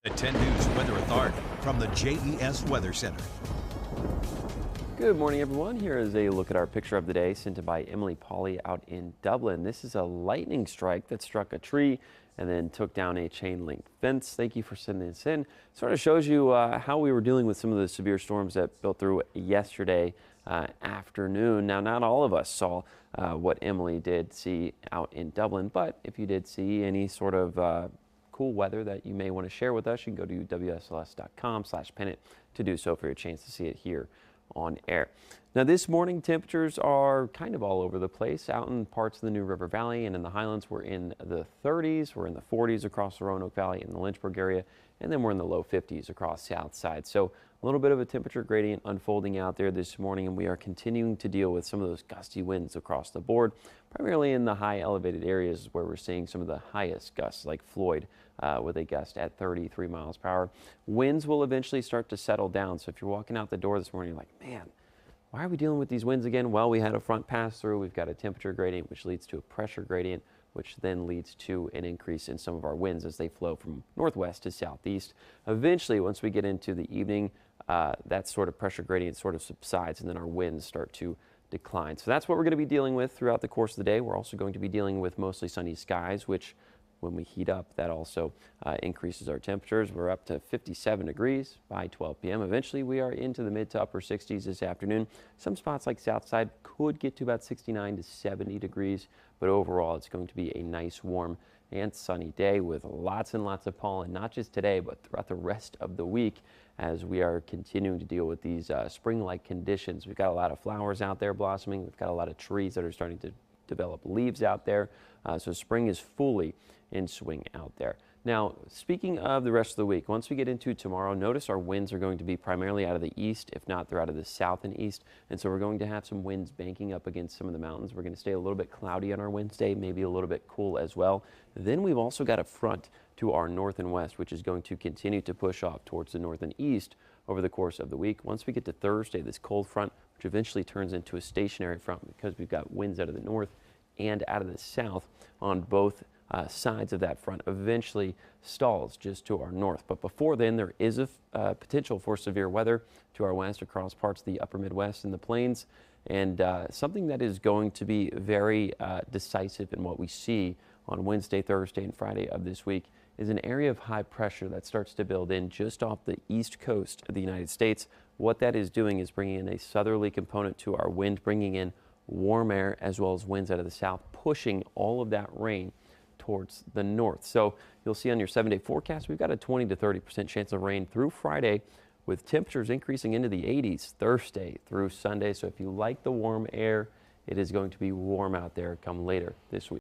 At 10 News Weather Authority from the JES Weather Center. Good morning, everyone. Here is a look at our picture of the day sent in by Emily Pauley out in Dublin. This is a lightning strike that struck a tree and then took down a chain link fence. Thank you for sending this in. Sort of shows you how we were dealing with some of the severe storms that built through yesterday afternoon. Now, not all of us saw what Emily did see out in Dublin, but if you did see any sort of cool weather that you may want to share with us, you can go to WSLS.com/pennant to do so for your chance to see it here on air. Now, this morning temperatures are kind of all over the place. Out in parts of the New River Valley and in the Highlands, we're in the 30s, we're in the 40s across the Roanoke Valley in the Lynchburg area, and then we're in the low 50s across the south side. So a little bit of a temperature gradient unfolding out there this morning, and we are continuing to deal with some of those gusty winds across the board, primarily in the high elevated areas where we're seeing some of the highest gusts, like Floyd with a gust at 33 miles per hour. Winds will eventually start to settle down. So if you're walking out the door this morning, you're like, man, why are we dealing with these winds again? Well, we had a front pass through. We've got a temperature gradient, which leads to a pressure gradient, which then leads to an increase in some of our winds as they flow from northwest to southeast. Eventually, once we get into the evening, that sort of pressure gradient sort of subsides, and then our winds start to decline. So that's what we're going to be dealing with throughout the course of the day. We're also going to be dealing with mostly sunny skies, which when we heat up, that also increases our temperatures. We're up to 57 degrees by 12 p.m. Eventually, we are into the mid to upper 60s this afternoon. Some spots like Southside could get to about 69 to 70 degrees, but overall, it's going to be a nice, warm, and sunny day with lots and lots of pollen, not just today, but throughout the rest of the week as we are continuing to deal with these spring-like conditions. We've got a lot of flowers out there blossoming. We've got a lot of trees that are starting to develop leaves out there. So spring is fully in swing out there. Now, speaking of the rest of the week, once we get into tomorrow, notice our winds are going to be primarily out of the east. If not, they're out of the south and east. And so we're going to have some winds banking up against some of the mountains. We're going to stay a little bit cloudy on our Wednesday, maybe a little bit cool as well. Then we've also got a front to our north and west, which is going to continue to push off towards the north and east over the course of the week. Once we get to Thursday, this cold front, which eventually turns into a stationary front because we've got winds out of the north and out of the south on both sides of that front, eventually stalls just to our north. But before then, there is a potential for severe weather to our west across parts of the upper Midwest and the plains. And something that is going to be very decisive in what we see on Wednesday, Thursday, and Friday of this week is an area of high pressure that starts to build in just off the east coast of the United States. What that is doing is bringing in a southerly component to our wind, bringing in warm air as well as winds out of the south, pushing all of that rain towards the north. So you'll see on your 7-day forecast, we've got a 20 to 30% chance of rain through Friday, with temperatures increasing into the 80s Thursday through Sunday. So if you like the warm air, it is going to be warm out there come later this week.